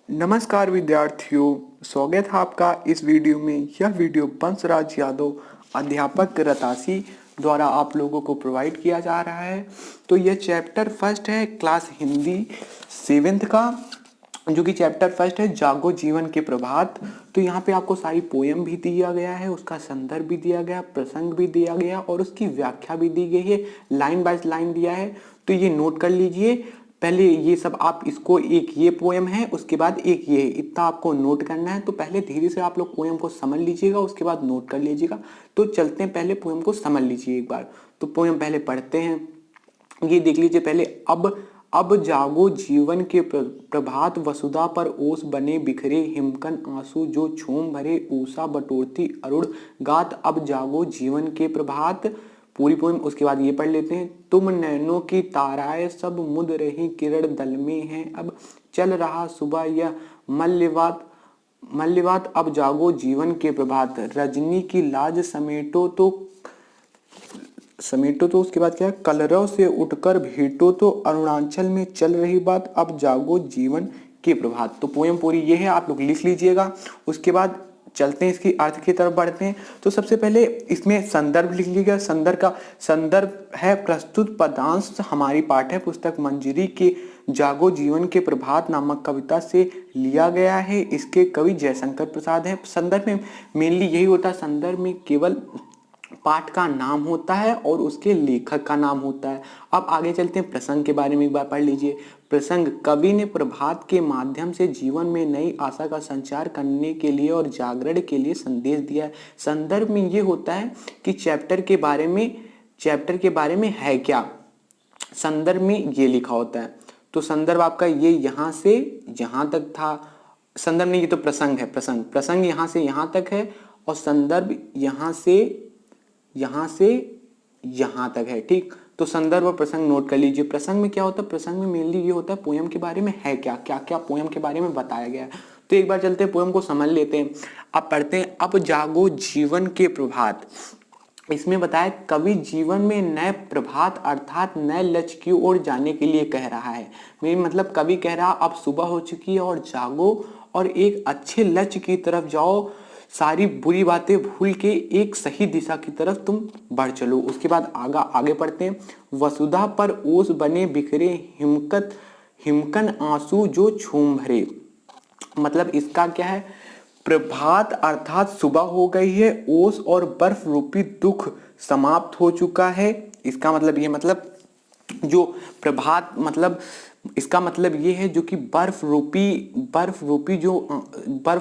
नमस्कार विद्यार्थियों, स्वागत है आपका इस वीडियो में। यह वीडियो बंसराज यादव अध्यापक रतासी द्वारा आप लोगों को प्रोवाइड किया जा रहा है। तो यह चैप्टर फर्स्ट है क्लास हिंदी 7th का, जो कि चैप्टर फर्स्ट है जागो जीवन के प्रभात। तो यहाँ पे आपको सारी पोयम भी दिया गया है, उसका संदर्भ भी दिया गया, प्रसंग भी दिया गया और उसकी व्याख्या भी दी गई है, लाइन बाय लाइन दिया है। तो ये नोट कर लीजिए। पहले ये सब आप इसको, एक ये पोयम है, उसके बाद एक ये है, इतना आपको नोट करना है। तो पहले धीरे से आप लोग पोयम को समझ लीजिएगा, उसके बाद नोट कर लीजिएगा। तो चलते हैं, पहले पोयम को समझ लीजिए एक बार। तो पोयम पहले पढ़ते हैं, ये देख लीजिए पहले। अब जागो जीवन के प्रभात, वसुधा पर ओस बने बिखरे, हिमकन आंसू जो झूम भरे, ऊषा बटोरती अरुण गात। अब जागो जीवन के प्रभात, पूरी पोएम। उसके बाद ये पढ़ लेते हैं। तुम नैनों की ताराएं सब मुद रही किरण दल में हैं, अब चल रहा सुबह यह मल्यवात मल्यवात। अब जागो जीवन के प्रभात, रजनी की लाज समेटो तो उसके बाद क्या है, कलरव से उठकर भेटो तो अरुणाचल में चल रही बात। अब जागो जीवन के प्रभात। तो पोयम पूरी ये है, आप लोग लिख लीजिएगा। उसके बाद चलते हैं इसकी अर्थ की तरफ बढ़ते हैं। तो सबसे पहले इसमें संदर्भ लिख लीजिएगा। संदर्भ है प्रस्तुत पदांश हमारी पाठ्य पुस्तक मंजरी के जागो जीवन के प्रभात नामक कविता से लिया गया है। इसके कवि जयशंकर प्रसाद हैं। संदर्भ में मेनली यही होता है, संदर्भ में केवल पाठ का नाम होता है और उसके लेखक का नाम होता है। अब आगे चलते हैं, प्रसंग के बारे में एक बार पढ़ लीजिए। प्रसंग, कवि ने प्रभात के माध्यम से जीवन में नई आशा का संचार करने के लिए और जागरण के लिए संदेश दिया है। संदर्भ में ये होता है कि चैप्टर के बारे में है क्या, संदर्भ में ये लिखा होता है। तो संदर्भ आपका ये यहाँ से यहाँ तक था। संदर्भ नहीं, ये तो प्रसंग है। प्रसंग यहाँ से यहाँ तक है और संदर्भ यहाँ से यहां तक है। ठीक, तो संदर्भ और प्रसंग नोट कर लीजिए। प्रसंग में क्या होता है, प्रसंग में मेनली ये होता है पोयम के बारे में है क्या क्या पोयम के बारे में बताया गया है। तो एक बार चलते हैं पोयम को समझ लेते हैं। अब पढ़ते हैं, अब जागो जीवन के प्रभात। इसमें बताया कवि जीवन में नए प्रभात अर्थात नए लक्ष्य की ओर जाने के लिए कह रहा है। मेरी मतलब कवि कह रहा अब सुबह हो चुकी है और जागो और एक अच्छे लक्ष्य की तरफ जाओ, सारी बुरी बातें भूल के एक सही दिशा की तरफ तुम बढ़ चलो। उसके बाद आगे पढ़ते हैं। वसुधा पर ओस बने बिखरे, हिमकन आंसू जो झूम भरे। मतलब इसका क्या है, प्रभात अर्थात सुबह हो गई है, ओस और बर्फ रूपी दुख समाप्त हो चुका है। इसका मतलब ये, मतलब जो प्रभात, मतलब इसका मतलब ये है जो कि बर्फ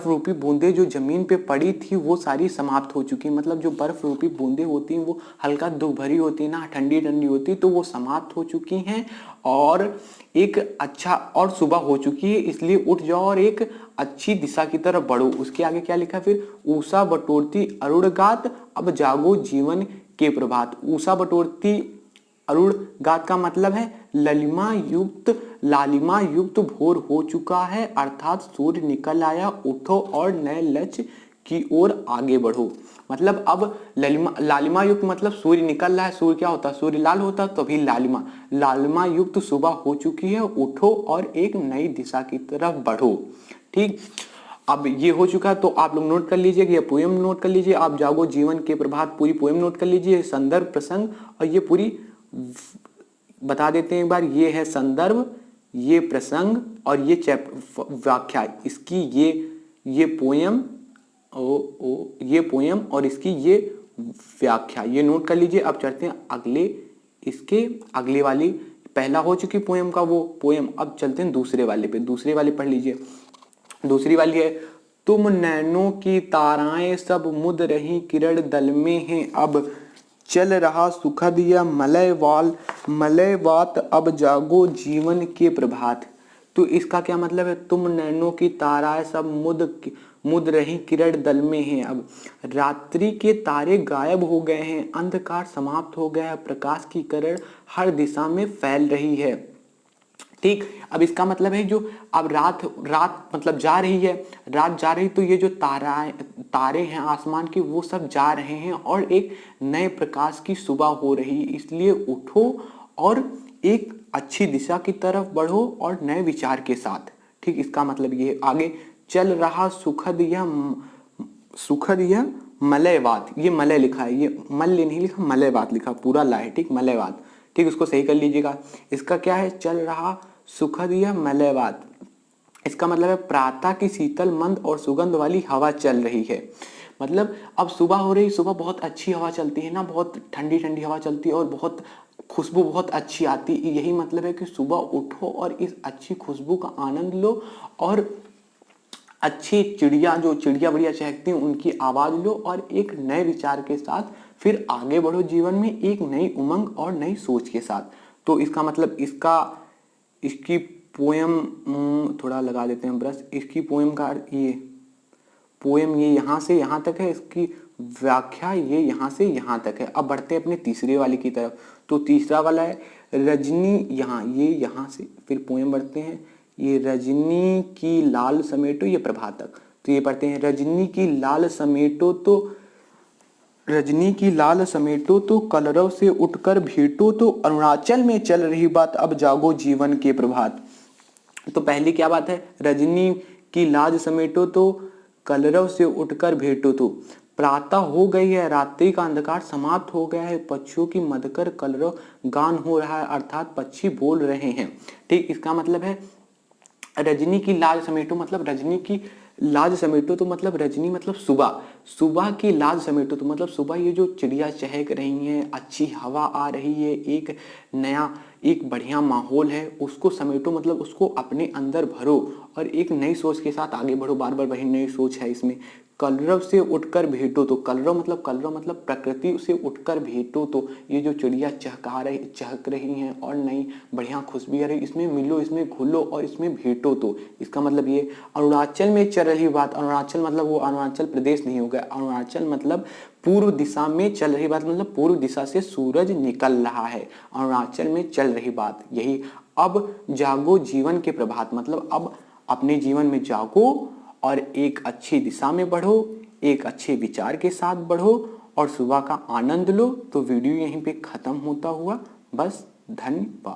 रूपी बूंदे जो जमीन पे पड़ी थी वो सारी समाप्त हो चुकी। मतलब जो बर्फ रूपी बूंदे होती हैं वो हल्का दुख भरी होती है ना, ठंडी ठंडी होती, तो वो समाप्त हो चुकी हैं और एक अच्छा, और सुबह हो चुकी है, इसलिए उठ जाओ और एक अच्छी दिशा की तरफ बढ़ो। उसके आगे क्या लिखा फिर, ऊषा बटोरती अरुण गात, अब जागो जीवन के प्रभात। ऊषा बटोरती अरुण गात का मतलब है लालिमा युक्त भोर हो चुका है, अर्थात सूर्य निकल आया, उठो और नए लक्ष्य की ओर आगे बढ़ो। मतलब अब लालिमा युक्त मतलब सूर्य निकल रहा है। सूर्य क्या होता है, सूर्य लाल होता है, तो अभी लालिमा युक्त सुबह हो चुकी है, उठो और एक नई दिशा की तरफ बढ़ो। ठीक, अब ये हो चुका है तो आप लोग नोट कर लीजिए, ये पोएम नोट कर लीजिए। आप जागो जीवन के प्रभात पूरी पोएम नोट कर लीजिए, संदर्भ प्रसंग और ये पूरी बता देते हैं एक बार। ये है संदर्भ, ये प्रसंग और ये व्याख्या इसकी, ये पोयम ये पोयम और इसकी ये व्याख्या, ये नोट कर लीजिए। अब चलते हैं इसके अगले वाली, पहला हो चुकी पोयम का वो पोयम। अब चलते हैं दूसरे वाले पे। दूसरे वाले पढ़ लीजिए। दूसरी वाली है, तुम नैनों की ताराएं सब मुद रही किरण दल में हैं, अब चल रहा सुखद यह मलयवात, अब जागो जीवन के प्रभात। तो इसका क्या मतलब है, तुम नैनों की ताराएं सब मुद रही किरण दल में हैं, अब रात्रि के तारे गायब हो गए हैं, अंधकार समाप्त हो गया है, प्रकाश की किरण हर दिशा में फैल रही है। ठीक, अब इसका मतलब है जो अब रात मतलब जा रही है, रात जा रही, तो ये जो तारे हैं आसमान की वो सब जा रहे हैं और एक नए प्रकाश की सुबह हो रही, इसलिए उठो और एक अच्छी दिशा की तरफ बढ़ो और नए विचार के साथ। ठीक, इसका मतलब ये है। आगे, चल रहा सुखद यह मलयवात, ये मलय लिखा है, ये मल्य नहीं लिखा, मलयवात लिखा, पूरा ला है, ठीक, मलयवात, ठीक, उसको सही कर लीजिएगा। इसका क्या है, चल रहा सुखद यह मलयवात, इसका मतलब है प्रातः की शीतल मंद और सुगंध वाली हवा चल रही है। मतलब अब सुबह हो रही, सुबह बहुत अच्छी हवा चलती है ना, बहुत ठंडी ठंडी हवा चलती है और बहुत खुशबू बहुत अच्छी आती है। यही मतलब है कि सुबह उठो और इस अच्छी खुशबू का आनंद लो और अच्छी चिड़िया, जो चिड़िया बढ़िया चहकती हैं उनकी आवाज लो और एक नए विचार के साथ फिर आगे बढ़ो जीवन में, एक नई उमंग और नई सोच के साथ। तो इसका मतलब इसकी पोयम, थोड़ा लगा देते हैं ब्रश, इसकी पोयम का ये पोयम ये यहाँ से यहाँ तक है, इसकी व्याख्या ये यहाँ से यहाँ तक है। अब बढ़ते हैं अपने तीसरे वाले की तरफ। तो तीसरा वाला है रजनी, ये यहाँ से फिर पोयम बढ़ते हैं, ये रजनी की लाल समेटो, ये प्रभात तक। तो ये पढ़ते हैं, रजनी की लाल समेटो तो कलरव से उठकर भेटो तो अरुणाचल में चल रही बात, अब जागो जीवन के प्रभात। तो पहली क्या बात है, रजनी की लाज समेटो तो कलरव से उठकर भेटो तो, प्रातः हो गई है, रात्रि का अंधकार समाप्त हो गया है, पक्षियों की मधुकर कलरव गान हो रहा है, अर्थात पक्षी बोल रहे हैं। ठीक, इसका मतलब है रजनी की लाज समेटो, मतलब रजनी की लाज समेटो तो मतलब रजनी मतलब सुबह, सुबह की लाज समेटो तो मतलब सुबह ये जो चिड़िया चहक रही हैं, अच्छी हवा आ रही है, एक नया एक बढ़िया माहौल है, उसको समेटो मतलब उसको अपने अंदर भरो और एक नई सोच के साथ आगे बढ़ो। बार बार वही नई सोच है इसमें। कलरव से उठकर भेटो तो कलरव मतलब प्रकृति से उठकर भेटो तो ये जो चिड़िया चहक रही हैं और नई बढ़िया खुशबू आ रही, इसमें मिलो, इसमें घुलो और इसमें भेटो तो। इसका मतलब ये अरुणाचल में चल रही बात, अरुणाचल मतलब वो अरुणाचल प्रदेश नहीं होगा, अरुणाचल मतलब पूर्व दिशा में चल रही बात, मतलब पूर्व दिशा से सूरज निकल रहा है, अरुणाचल में चल रही बात यही। अब जागो जीवन के प्रभात, मतलब अब अपने जीवन में जागो और एक अच्छी दिशा में बढ़ो, एक अच्छे विचार के साथ बढ़ो और सुबह का आनंद लो। तो वीडियो यहीं पे खत्म होता हुआ, बस धन्यवाद।